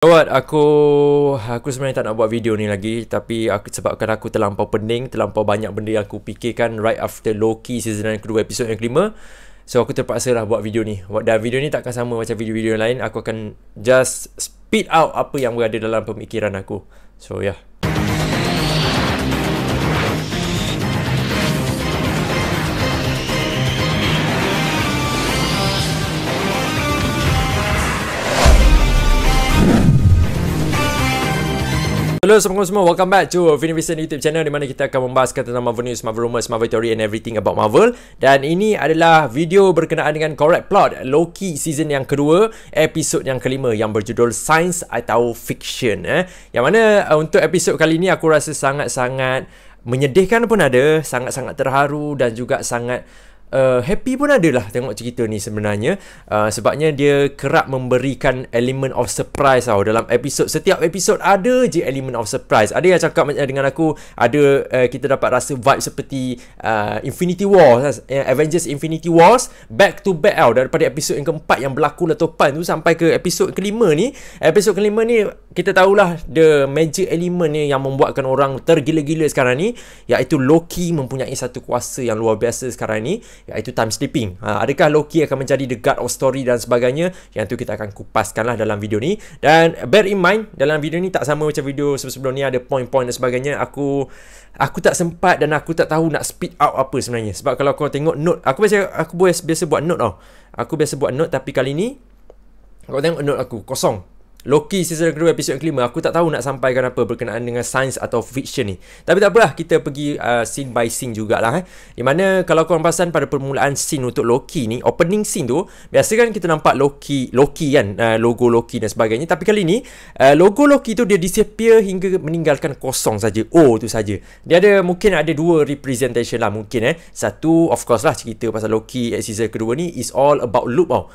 Aku sebenarnya tak nak buat video ni lagi, tapi sebabkan aku terlampau pening, terlampau banyak benda yang aku fikirkan right after Loki season yang kedua, episod yang kelima. So aku terpaksa lah buat video ni. Dan video ni takkan sama macam video-video yang lain. Aku akan just spit out apa yang berada dalam pemikiran aku. So yeah. Hello semua, welcome back to Vinivision YouTube channel, di mana kita akan membahaskan tentang Marvel News, Marvel Rumors, Marvel Theory and everything about Marvel. Dan ini adalah video berkenaan dengan correct plot Loki season yang kedua, episod yang kelima, yang berjudul Science atau Fiction. Yang mana untuk episod kali ini aku rasa sangat-sangat menyedihkan pun ada, sangat-sangat terharu dan juga sangat happy pun ada lah tengok cerita ni sebenarnya. Sebabnya dia kerap memberikan element of surprise tau. Dalam episod, setiap episod ada je element of surprise. Ada yang cakap dengan aku, ada kita dapat rasa vibe seperti Infinity War, Avengers Infinity Wars, back to back tau. Daripada episod yang keempat yang berlaku letupan tu sampai ke episod kelima ni. Episod kelima ni kita tahulah the major element ni yang membuatkan orang tergila-gila sekarang ni, iaitu Loki mempunyai satu kuasa yang luar biasa sekarang ni, iaitu time sleeping. Adakah Loki akan menjadi the god of story dan sebagainya? Yang tu kita akan kupaskan lah dalam video ni. Dan bear in mind, dalam video ni tak sama macam video sebelum ni, ada point-point dan sebagainya. Aku tak sempat dan aku tak tahu nak speed out apa sebenarnya. Sebab kalau kau tengok note, aku biasa buat note tau. Aku biasa buat note, tapi kali ni kau tengok note aku kosong. Loki season kedua, episod yang kelima, aku tak tahu nak sampaikan apa berkenaan dengan science atau fiction ni. Tapi tak apalah, kita pergi scene by scene jugalah. Di mana kalau korang perasan pada permulaan scene untuk Loki ni, opening scene tu, biasa kan kita nampak Loki kan, logo Loki dan sebagainya. Tapi kali ni logo Loki tu dia disappear hingga meninggalkan kosong saja. O tu saja. Dia ada, mungkin ada dua representation lah mungkin. Satu of course lah, cerita pasal Loki season kedua ni is all about loop tau.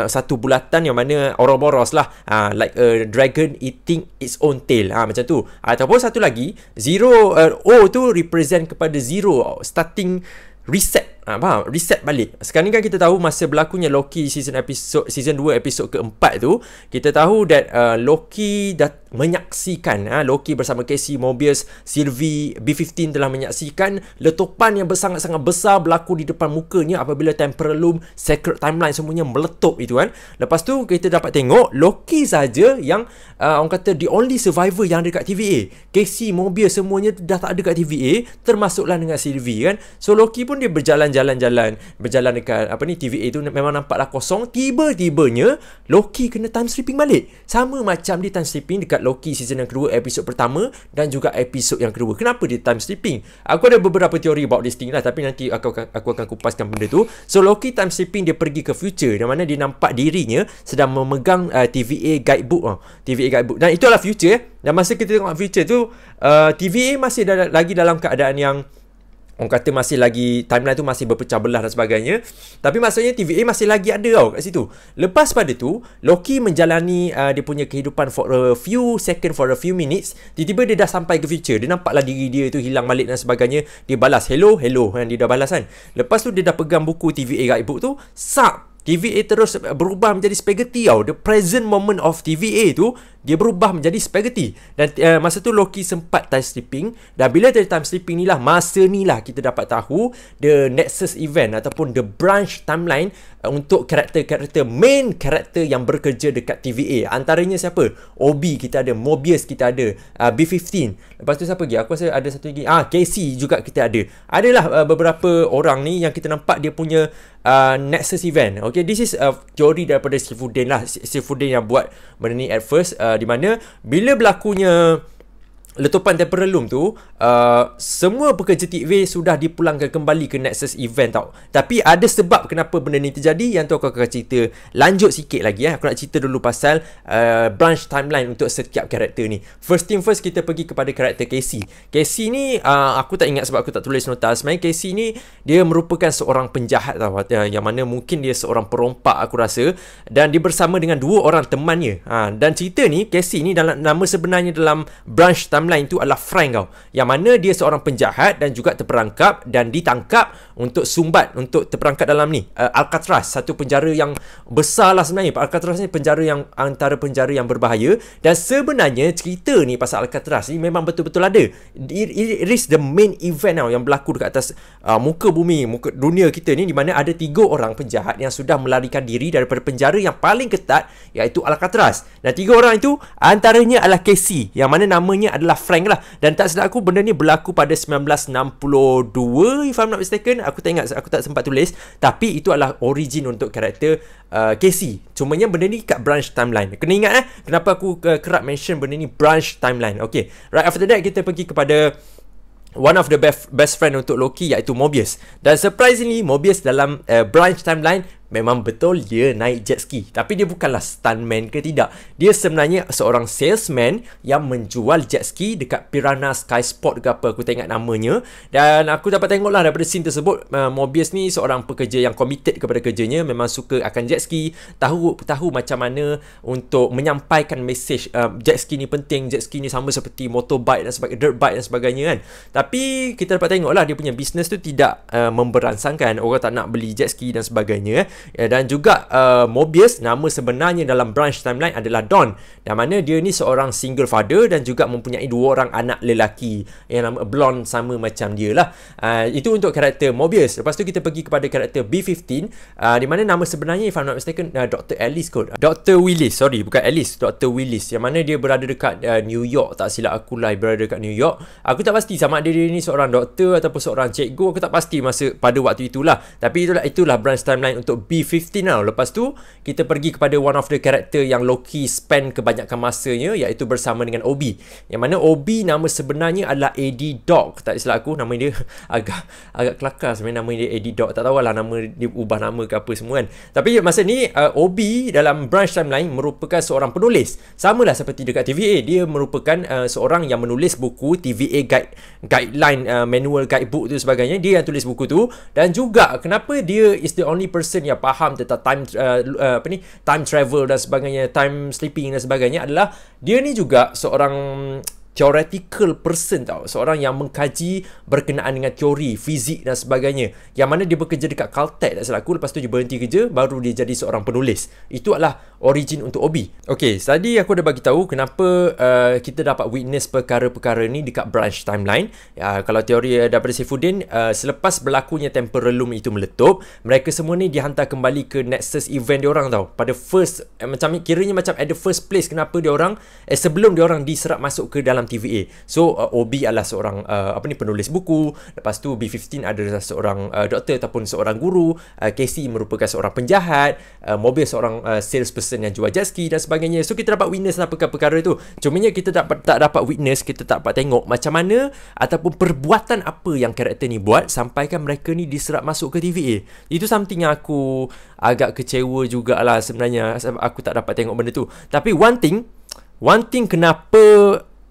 Satu bulatan yang mana Ouroboros lah, like a dragon eating its own tail, macam tu. Ataupun satu lagi, zero, O tu represent kepada zero, starting reset. Faham? Reset balik. Sekarang ni kan kita tahu masa berlakunya Loki season 2 episod keempat tu, kita tahu that Loki dah menyaksikan, Loki bersama Casey, Mobius, Sylvie, B-15 telah menyaksikan letupan yang sangat-sangat besar berlaku di depan mukanya apabila Temporal Loom, Sacred Timeline semuanya meletup itu kan. Lepas tu kita dapat tengok Loki saja yang orang kata the only survivor yang ada kat TVA. Casey, Mobius semuanya dah tak ada kat TVA, termasuklah dengan Sylvie kan. So Loki pun dia berjalan dekat TVA tu, memang nampaklah kosong. Tiba-tibanya Loki kena time sleeping balik. Sama macam dia time sleeping dekat Loki season yang kedua, episod pertama dan juga episod yang kedua. Kenapa dia time sleeping? Aku ada beberapa teori about this thing lah, tapi nanti aku akan kupaskan benda tu. So Loki time sleeping, dia pergi ke future, di mana dia nampak dirinya sedang memegang TVA guidebook. Dan itu adalah future. Dan masa kita tengok future tu, TVA masih lagi dalam keadaan yang orang kata masih lagi, timeline tu masih berpecah belah dan sebagainya. Tapi maksudnya TVA masih lagi ada tau kat situ. Lepas pada tu, Loki menjalani dia punya kehidupan for a few second, for a few minutes. Tiba-tiba dia dah sampai ke future. Dia nampaklah diri dia tu hilang balik dan sebagainya. Dia balas hello kan, dia dah balas kan. Lepas tu dia dah pegang buku TVA guidebook tu, TVA terus berubah menjadi spaghetti tau. The present moment of TVA tu, dia berubah menjadi spaghetti. Dan masa tu Loki sempat time sleeping. Dan bila dia time sleeping ni lah, masa ni lah kita dapat tahu the Nexus event ataupun the branch timeline untuk karakter-karakter, main karakter yang bekerja dekat TVA. Antaranya siapa? Obi kita ada, Mobius kita ada, B-15. Lepas tu siapa lagi? Aku rasa ada satu lagi, Casey juga kita ada. Adalah beberapa orang ni yang kita nampak dia punya Nexus event. Okay, this is teori daripada Sylvie lah. Sylvie yang buat benda ni at first, di mana bila berlakunya letupan Temporal Loom tu, semua pekerja TVA sudah dipulangkan kembali ke Nexus event tau. Tapi ada sebab kenapa benda ni terjadi, yang tu aku akan cerita lanjut sikit lagi. Aku nak cerita dulu pasal branch timeline untuk setiap karakter ni. First thing first, kita pergi kepada karakter Casey. Casey ni aku tak ingat sebab aku tak tulis nota. Sebenarnya Casey ni dia merupakan seorang penjahat tau, yang mana mungkin dia seorang perompak aku rasa. Dan dia bersama dengan dua orang temannya. Dan cerita ni, Casey ni dalam nama sebenarnya dalam branch timeline timeline tu adalah Frank tau, yang mana dia seorang penjahat dan juga terperangkap dan ditangkap untuk sumbat, untuk terperangkap dalam ni Alcatraz, satu penjara yang besar lah sebenarnya. Alcatraz ni penjara yang antara penjara yang berbahaya, dan sebenarnya cerita ni pasal Alcatraz ni memang betul-betul ada. It is the main event tau yang berlaku dekat atas muka bumi, muka dunia kita ni, di mana ada 3 orang penjahat yang sudah melarikan diri daripada penjara yang paling ketat, iaitu Alcatraz. Dan 3 orang itu antaranya adalah Casey, yang mana namanya adalah Frank lah. Dan tak silap aku, benda ni berlaku pada 1962 if I'm not mistaken. Aku tak ingat, aku tak sempat tulis. Tapi itu adalah origin untuk karakter Casey. Cumanya benda ni kat branch timeline. Kena ingat kenapa aku kerap mention benda ni branch timeline. Okay, right after that kita pergi kepada one of the best friend untuk Loki, iaitu Mobius. Dan surprisingly, Mobius dalam branch timeline memang betul dia naik jet ski. Tapi dia bukanlah stuntman ke tidak. Dia sebenarnya seorang salesman yang menjual jet ski dekat Piranha Sky Sport ke apa, aku tak ingat namanya. Dan aku dapat tengoklah daripada scene tersebut, Mobius ni seorang pekerja yang committed kepada kerjanya, memang suka akan jet ski, tahu macam mana untuk menyampaikan message jet ski ni penting, jet ski ni sama seperti motorbike dan sebagainya, dirt bike dan sebagainya kan. Tapi kita dapat tengoklah dia punya business tu tidak memberansangkan, orang tak nak beli jet ski dan sebagainya. Dan juga Mobius, nama sebenarnya dalam branch timeline adalah Don, yang mana dia ni seorang single father dan juga mempunyai 2 orang anak lelaki yang nama blonde sama macam dia lah. Itu untuk karakter Mobius. Lepas tu kita pergi kepada karakter B15, di mana nama sebenarnya if I'm not mistaken Dr. Ellis kot. Dr. Willis, sorry, bukan Ellis, Dr. Willis, yang mana dia berada dekat New York, tak silap aku lah, berada dekat New York. Aku tak pasti sama ada dia ni seorang doktor ataupun seorang cikgu, aku tak pasti masa pada waktu itulah. Tapi itulah branch timeline untuk B15 tau. Lepas tu kita pergi kepada one of the character yang Loki spend kebanyakan masanya, iaitu bersama dengan Obi, yang mana Obi nama sebenarnya adalah Eddie Dog, tak silap aku. Nama dia agak kelakar sebenarnya, nama dia Eddie Dog. Tak tahulah nama dia ubah nama ke apa semua kan. Tapi masa ni Obi dalam branch timeline merupakan seorang penulis, samalah seperti dekat TVA. Dia merupakan seorang yang menulis buku TVA guideline, manual guidebook tu sebagainya. Dia yang tulis buku tu. Dan juga kenapa dia is the only person yang faham tentang time travel dan sebagainya, time sleeping dan sebagainya, adalah dia ni juga seorang theoretical person tau, seorang yang mengkaji berkenaan dengan teori fizik dan sebagainya, yang mana dia bekerja dekat Caltech tak salah aku. Lepas tu dia berhenti kerja, baru dia jadi seorang penulis. Itu adalah origin untuk Obi. Okay, tadi aku dah bagi tahu kenapa kita dapat witness perkara-perkara ni dekat branch timeline. Kalau teori daripada Saifuddin, selepas berlakunya temporal loop itu meletup, mereka semua ni dihantar kembali ke Nexus event diorang tau. Pada first, macam kiranya macam at the first place, kenapa diorang sebelum diorang diserap masuk ke dalam TVA. So Obi adalah seorang penulis buku. Lepas tu B15 adalah seorang doktor ataupun seorang guru. Casey merupakan seorang penjahat. Mobius seorang salesperson yang jual jet ski dan sebagainya. So kita dapat witness lah perkara tu. Cumanya kita tak dapat witness, kita tak dapat tengok macam mana ataupun perbuatan apa yang karakter ni buat sampaikan mereka ni diserap masuk ke TVA. Itu something yang aku agak kecewa jugalah sebenarnya. Aku tak dapat tengok benda tu. Tapi one thing kenapa,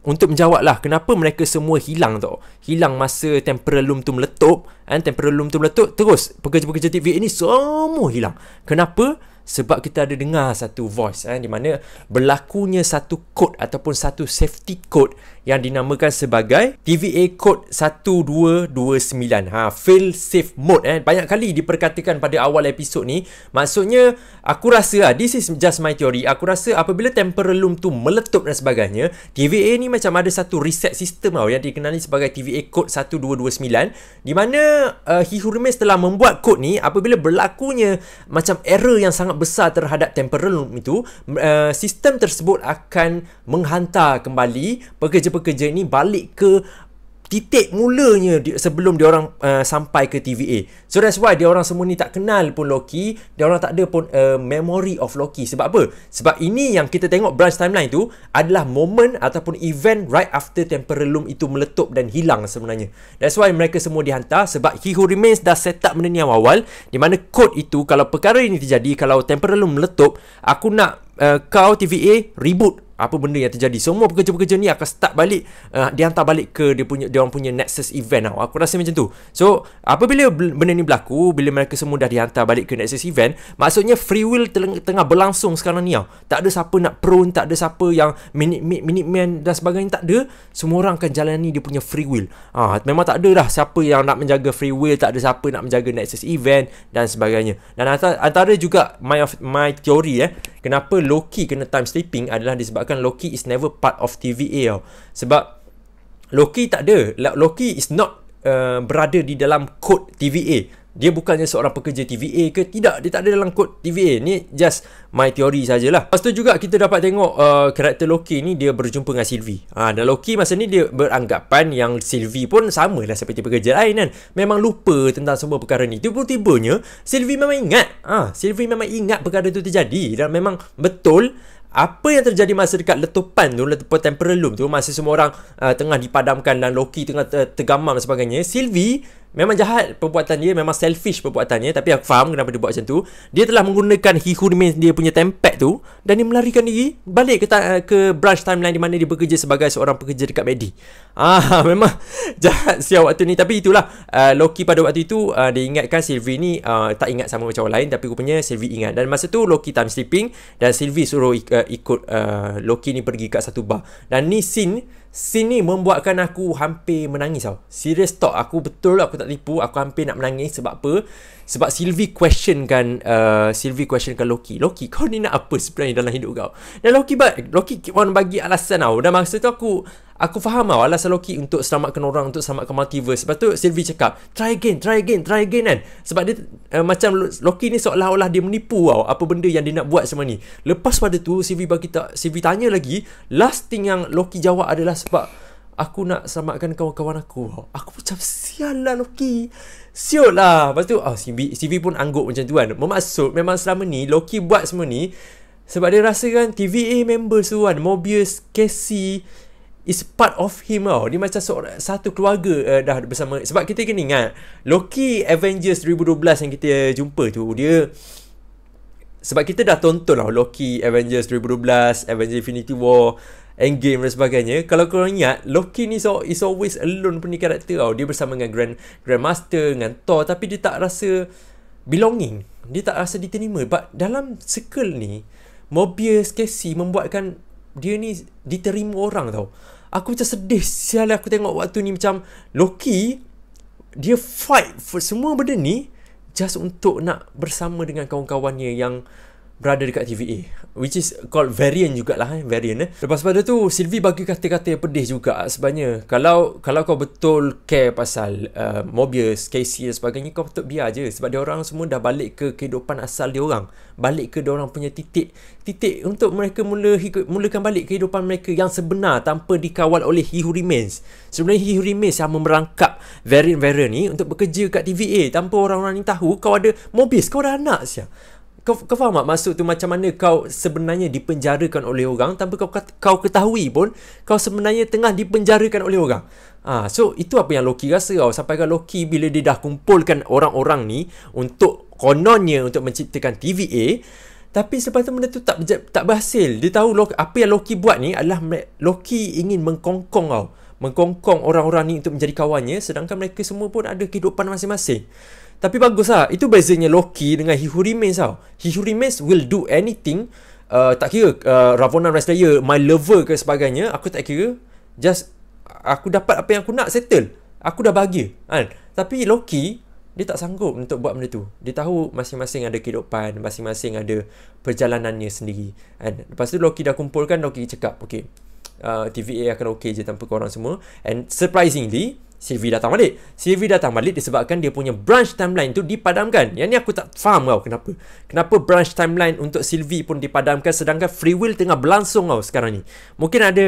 untuk menjawab lah kenapa mereka semua hilang tau. Hilang masa temporal loop tu meletup. Temporal loop tu meletup, terus pekerja-pekerja TVA ni semua hilang. Kenapa? Sebab kita ada dengar satu voice di mana berlakunya satu code ataupun satu safety code yang dinamakan sebagai TVA Code 1229. Fail safe mode. Banyak kali diperkatakan pada awal episod ni. Maksudnya aku rasa this is just my theory. Aku rasa apabila temporal loop tu meletup dan sebagainya, TVA ni macam ada satu reset system yang dikenali sebagai TVA Code 1229, di mana He Who Remains telah membuat kod ni. Apabila berlakunya macam error yang sangat besar terhadap temporal loop itu, sistem tersebut akan menghantar kembali pekerja-pekerja ini balik ke titik mulanya sebelum diorang sampai ke TVA. So that's why diorang semua ni tak kenal pun Loki. Diorang tak ada pun memory of Loki. Sebab apa? Sebab ini yang kita tengok branch timeline tu adalah moment ataupun event right after temporal loop itu meletup dan hilang sebenarnya. That's why mereka semua dihantar. Sebab He Who Remains dah set up benda ni awal, di mana kod itu, kalau perkara ini terjadi, kalau temporal loop meletup, aku nak kau TVA reboot apa benda yang terjadi. Semua pekerja-pekerja ni akan start balik, dia hantar balik ke dia orang punya Nexus event tau. Aku rasa macam tu. So apabila benda ni berlaku, bila mereka semua dah dihantar balik ke Nexus event, maksudnya free will tengah berlangsung sekarang ni tau. Tak ada siapa nak prone, tak ada siapa yang minute man dan sebagainya, tak ada. Semua orang akan jalani dia punya free will. Memang tak ada dah siapa yang nak menjaga free will, tak ada siapa nak menjaga Nexus event dan sebagainya. Dan antara juga my teori kenapa Loki kena time sleeping adalah disebabkan Loki is never part of TVA tau. Sebab Loki tak ada, Loki is not berada di dalam kod TVA. Dia bukannya seorang pekerja TVA ke? Tidak, dia tak ada dalam kod TVA. Ni just my theory sajalah. Lepas tu juga kita dapat tengok karakter Loki ni dia berjumpa dengan Sylvie. Dan Loki masa ni dia beranggapan yang Sylvie pun sama lah seperti pekerja lain kan. Memang lupa tentang semua perkara ni. Tiba-tibanya Sylvie memang ingat. Sylvie memang ingat perkara tu terjadi. Dan memang betul apa yang terjadi masa dekat letupan temporal loop tu, masa semua orang tengah dipadamkan dan Loki tengah tergamam dan sebagainya. Sylvie memang jahat perbuatan dia, memang selfish perbuatannya, tapi aku faham kenapa dia buat macam tu. Dia telah menggunakan He Who Remains, dia punya tempat tu, dan dia melarikan diri balik ke branch timeline di mana dia bekerja sebagai seorang pekerja dekat MACD. Memang jahat siap waktu ni. Tapi itulah, Loki pada waktu itu dia ingatkan Sylvie ni tak ingat sama macam orang lain, tapi rupanya Sylvie ingat. Dan masa tu Loki time sleeping dan Sylvie suruh ikut Loki ni pergi kat satu bar. Dan ni scene ni membuatkan aku hampir menangis tau. Serious talk, aku tak tipu, aku hampir nak menangis. Sebab apa? Sebab Sylvie questionkan Loki, kau ni nak apa sebenarnya dalam hidup kau? Dan Loki keep on bagi alasan tau. Dan masa tu aku faham tau alasan Loki untuk selamatkan orang, untuk selamatkan multiverse. Sebab tu Sylvie cakap try again kan. Sebab dia macam Loki ni seolah-olah dia menipu tau apa benda yang dia nak buat semua ni. Lepas pada tu Sylvie tanya lagi, last thing yang Loki jawab adalah sebab aku nak selamatkan kawan-kawan aku. Aku macam sial lah Loki, siot lah. Lepas tu Sylvie pun angguk macam tu kan. Bermaksud memang selama ni Loki buat semua ni sebab dia rasa kan TVA members tu kan, Mobius, Casey is part of him tau. Dia macam satu keluarga dah bersama. Sebab kita kena ingat Loki Avengers 2012 yang kita jumpa tu, dia sebab kita dah tonton lah Loki Avengers 2012, Avengers Infinity War, Endgame dan sebagainya. Kalau korang ingat, Loki ni is always alone punya karakter tau. Dia bersama dengan Grandmaster, dengan Thor, tapi dia tak rasa belonging, dia tak rasa diterima. But dalam circle ni, Mobius, Casey membuatkan dia ni diterima orang tau. Aku macam sedih sial aku tengok waktu ni. Macam Loki, dia fight for semua benda ni just untuk nak bersama dengan kawan-kawannya yang berada dekat TVA, which is called Variant jugalah, Variant. Lepas pada tu Sylvie bagi kata-kata yang pedih juga sebenarnya. Kalau kau betul care pasal Mobius, Casey dan sebagainya, kau betul biar je. Sebab dia orang semua dah balik ke kehidupan asal dia orang, balik ke dia orang punya titik untuk mereka mulakan balik kehidupan mereka yang sebenar tanpa dikawal oleh He Who Remains. Sebenarnya He Who Remains yang merangkap Variant ni untuk bekerja kat TVA tanpa orang-orang ni tahu kau ada Mobius, kau ada anak siap. Kau faham tak maksud tu? Macam mana kau sebenarnya dipenjarakan oleh orang tanpa kau ketahui pun kau sebenarnya tengah dipenjarakan oleh orang. So itu apa yang Loki rasa tau. Sampaikan Loki bila dia dah kumpulkan orang-orang ni untuk kononnya untuk menciptakan TVA, tapi selepas tu benda tu tak berhasil. Dia tahu apa yang Loki buat ni adalah Loki ingin mengkongkong orang-orang ni untuk menjadi kawannya, sedangkan mereka semua pun ada kehidupan masing-masing. Tapi bagus lah. Itu bezanya Loki dengan He Who Remains tau. He Who Remains will do anything. Tak kira Ravonna Renslayer, my lover ke sebagainya, aku tak kira. Just aku dapat apa yang aku nak, settle. Aku dah bahagia kan? Tapi Loki, dia tak sanggup untuk buat benda tu. Dia tahu masing-masing ada kehidupan, masing-masing ada perjalanannya sendiri kan? Lepas tu Loki dah kumpulkan, Loki cakap okay, TVA akan okay je tanpa korang semua. And surprisingly Sylvie datang balik disebabkan dia punya branch timeline tu dipadamkan. Yang ni aku tak faham tau kenapa branch timeline untuk Sylvie pun dipadamkan sedangkan free will tengah berlangsung tau sekarang ni. Mungkin ada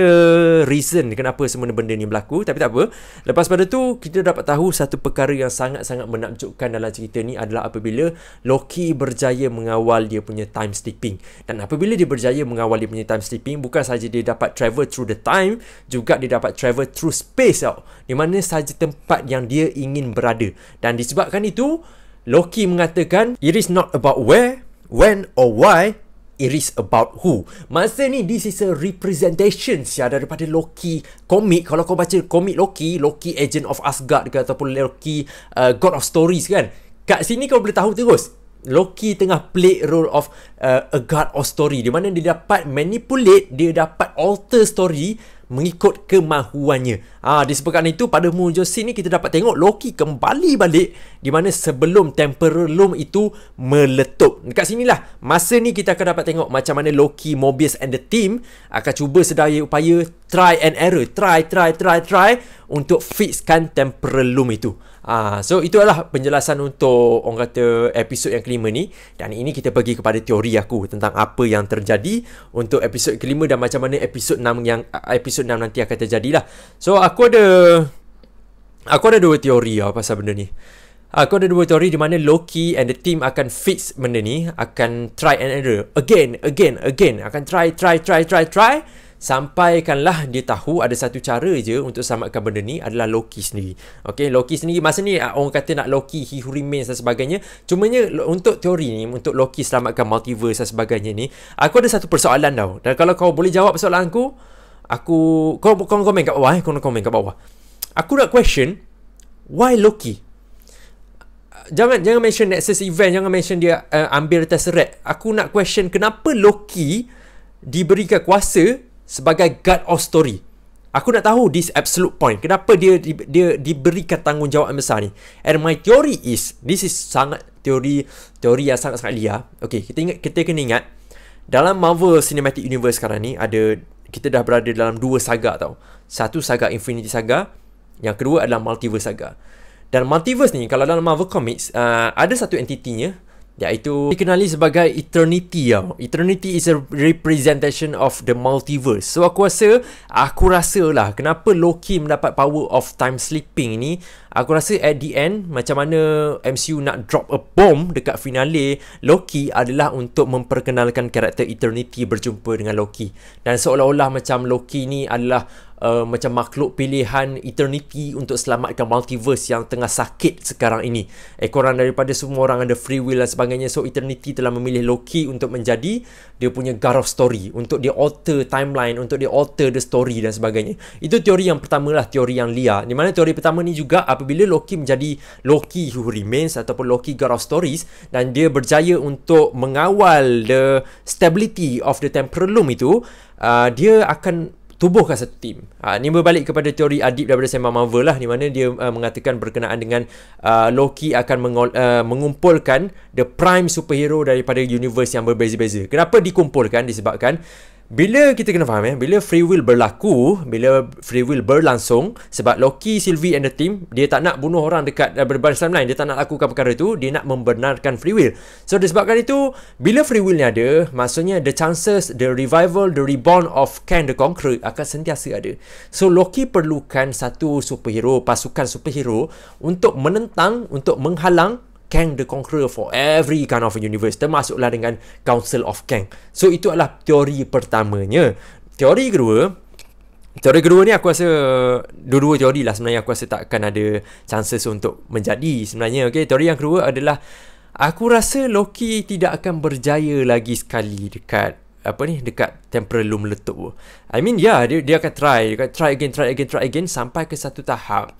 reason kenapa semua benda ni berlaku, tapi tak apa. Lepas pada tu kita dapat tahu satu perkara yang sangat-sangat menakjubkan dalam cerita ni adalah apabila Loki berjaya mengawal dia punya time sleeping. Dan apabila dia berjaya mengawal dia punya time sleeping, bukan saja dia dapat travel through the time, juga dia dapat travel through space tau, di mana saja tempat yang dia ingin berada. Dan disebabkan itu, Loki mengatakan it is not about where, when or why, it is about who. Masa ni this is a representation daripada Loki komik. Kalau kau baca komik Loki Agent of Asgard ke ataupun Loki God of Stories kan, kat sini kau boleh tahu terus Loki tengah play role of a god of story, di mana dia dapat manipulate, dia dapat alter story mengikut kemahuannya. Disebabkan itu pada muncul scene ni kita dapat tengok Loki kembali balik di mana sebelum Temporal Loom itu meletup. Dekat sinilah masa ni kita akan dapat tengok macam mana Loki, Mobius and the team akan cuba sedaya upaya try and error, try untuk fixkan Temporal Loom itu. So itu adalah penjelasan untuk orang kata episod yang kelima ni, dan ini kita pergi kepada teori aku tentang apa yang terjadi untuk episod kelima dan macam mana episod 6 nanti akan terjadilah. So aku ada dua teori pasal benda ni. Aku ada dua teori di mana Loki and the team akan fix benda ni, akan try and error again, akan try sampaikanlah dia tahu ada satu cara je untuk selamatkan benda ni adalah Loki sendiri. Okay, Loki sendiri masa ni orang kata nak Loki, He Who Remains dan sebagainya. Cumanya untuk teori ni, untuk Loki selamatkan multiverse dan sebagainya ni, aku ada satu persoalan tau. Dan kalau kau boleh jawab persoalan aku kau komen kat bawah kau komen kat bawah. Aku nak question why Loki. Jangan mention Nexus event, jangan mention dia ambil Tesseract. Aku nak question kenapa Loki diberikan kuasa sebagai God of Story. Aku nak tahu this absolute point. Kenapa dia diberikan tanggungjawab yang besar ni? And my theory is, this is sangat teori yang sangat liar. Okay, kita kena ingat dalam Marvel Cinematic Universe sekarang ni kita dah berada dalam dua saga tau. Satu saga Infinity Saga, yang kedua adalah Multiverse Saga. Dan Multiverse ni kalau dalam Marvel Comics ada satu entitinya, iaitu dikenali sebagai Eternity tau. Eternity is a representation of the multiverse. So aku rasa lah kenapa Loki mendapat power of time slipping ni. Aku rasa at the end, macam mana MCU nak drop a bomb dekat finale Loki adalah untuk memperkenalkan karakter Eternity berjumpa dengan Loki. Dan seolah-olah macam Loki ni adalah macam makhluk pilihan Eternity untuk selamatkan multiverse yang tengah sakit sekarang ini. Ekoran daripada semua orang ada free will dan sebagainya. So Eternity telah memilih Loki untuk menjadi dia punya God of Story, untuk dia alter timeline, untuk dia alter the story dan sebagainya. Itu teori yang pertama lah, teori yang liar. Di mana teori pertama ni juga apabila Loki menjadi Loki Who Remains ataupun Loki God of Stories, dan dia berjaya untuk mengawal the stability of the Temporal Loom itu, dia akan tubuhkan satu tim. Ini berbalik kepada teori Adib daripada Sembang Marvel lah, di mana dia mengatakan berkenaan dengan Loki akan mengumpulkan the prime superhero daripada universe yang berbeza-beza. Kenapa dikumpulkan? Disebabkan bila kita kena faham bila free will berlaku, bila free will berlangsung, sebab Loki, Sylvie and the team, dia tak nak bunuh orang dekat berbarisan timeline, dia tak nak lakukan perkara itu, dia nak membenarkan free will. So disebabkan itu, bila free will ni ada, maksudnya the chances, the revival, the reborn of Kang the Conqueror akan sentiasa ada. So Loki perlukan satu superhero, pasukan superhero untuk menentang, untuk menghalang Kang the Conqueror for every kind of universe, termasuklah dengan Council of Kang. So itu adalah teori pertamanya. Teori kedua ni aku rasa dua-dua teori lah sebenarnya, aku rasa tak akan ada chances untuk menjadi sebenarnya. Okay, teori yang kedua adalah aku rasa Loki tidak akan berjaya lagi sekali dekat Temporal Loom meletup. I mean dia akan try again sampai ke satu tahap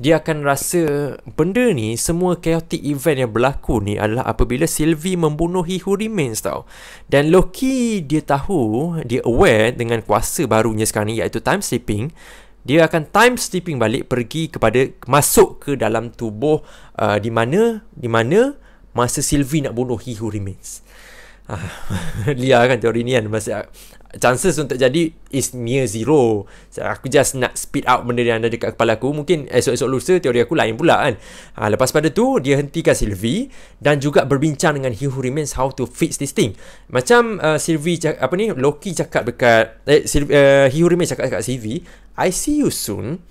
dia akan rasa benda ni, semua chaotic event yang berlaku ni adalah apabila Sylvie membunuh He Who Remains tau. Dan Loki dia tahu, dia aware dengan kuasa barunya sekarang ni, iaitu time slipping. Dia akan time slipping balik, pergi kepada, masuk ke dalam tubuh di mana masa Sylvie nak bunuh He Who Remains. Liar kan teori ni kan, masa chances untuk jadi is near zero. Aku just nak speed out benda yang ada dekat kepala aku. Mungkin esok-esok lusa teori aku lain pula kan. Lepas pada tu dia hentikan Sylvie dan juga berbincang dengan He Who Remains how to fix this thing. Macam Loki cakap dekat He Who Remains cakap dekat Sylvie, I see you soon,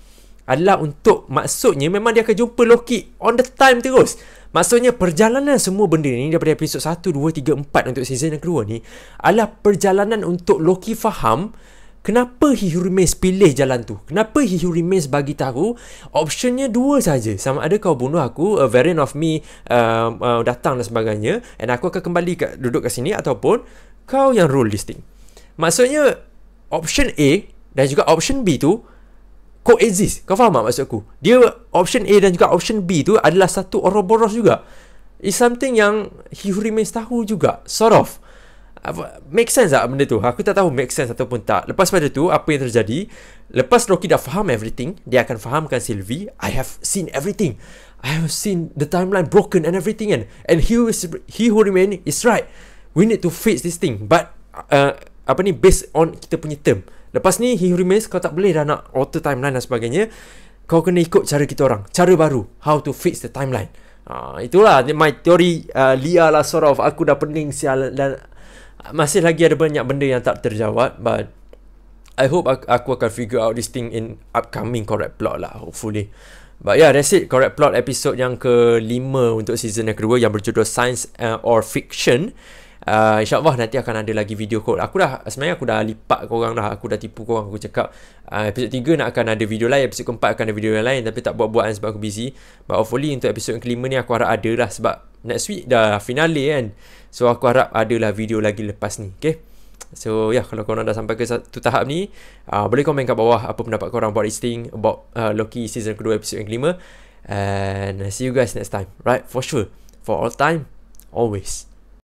adalah untuk, maksudnya memang dia akan jumpa Loki on the time terus. Maksudnya perjalanan semua benda ni daripada episod 1, 2, 3, 4 untuk season yang kedua ni adalah perjalanan untuk Loki faham kenapa He Who Remains pilih jalan tu. Kenapa He Who Remains bagi tahu optionnya dua saja. Sama ada kau bunuh aku, a variant of me datang dan sebagainya, and aku akan kembali duduk kat sini, ataupun kau yang rule this thing. Maksudnya option A dan juga option B tu coexist. Kau faham tak maksud aku? Dia option A dan juga option B tu adalah satu Ouroboros juga. It's something yang He Who Remains tahu juga, sort of. Make sense tak benda tu? Aku tak tahu make sense ataupun tak. Lepas pada tu, apa yang terjadi, lepas Loki dah faham everything, dia akan fahamkan Sylvie, I have seen everything. I have seen the timeline broken and everything, and he who remain is right. We need to fix this thing. But based on kita punya term. Lepas ni He Who Remains, kau tak boleh dah nak alter timeline dan sebagainya. Kau kena ikut cara kita orang, cara baru, how to fix the timeline. Itulah my theory. Lia lah sort of. Aku dah pening sial, dan masih lagi ada banyak benda yang tak terjawab. But I hope aku akan figure out this thing in upcoming correct plot lah, hopefully. But yeah, that's it. Correct plot episode yang ke-5 untuk season yang kedua, yang berjudul Science or Fiction. InsyaAllah nanti akan ada lagi video code. Sebenarnya aku dah lipat korang dah. Aku dah tipu korang. Aku cakap episode 3 nak akan ada video lain, episode keempat akan ada video yang lain, tapi tak buat-buat kan sebab aku busy. But hopefully untuk episode yang ke-5 ni aku harap ada lah, sebab next week dah finale kan. So aku harap ada lah video lagi lepas ni. Okay, so yeah, kalau korang dah sampai ke satu tahap ni, boleh komen kat bawah apa pendapat korang about this thing, about Loki season kedua episode yang ke-5. And see you guys next time. Right, for sure, for all time, always.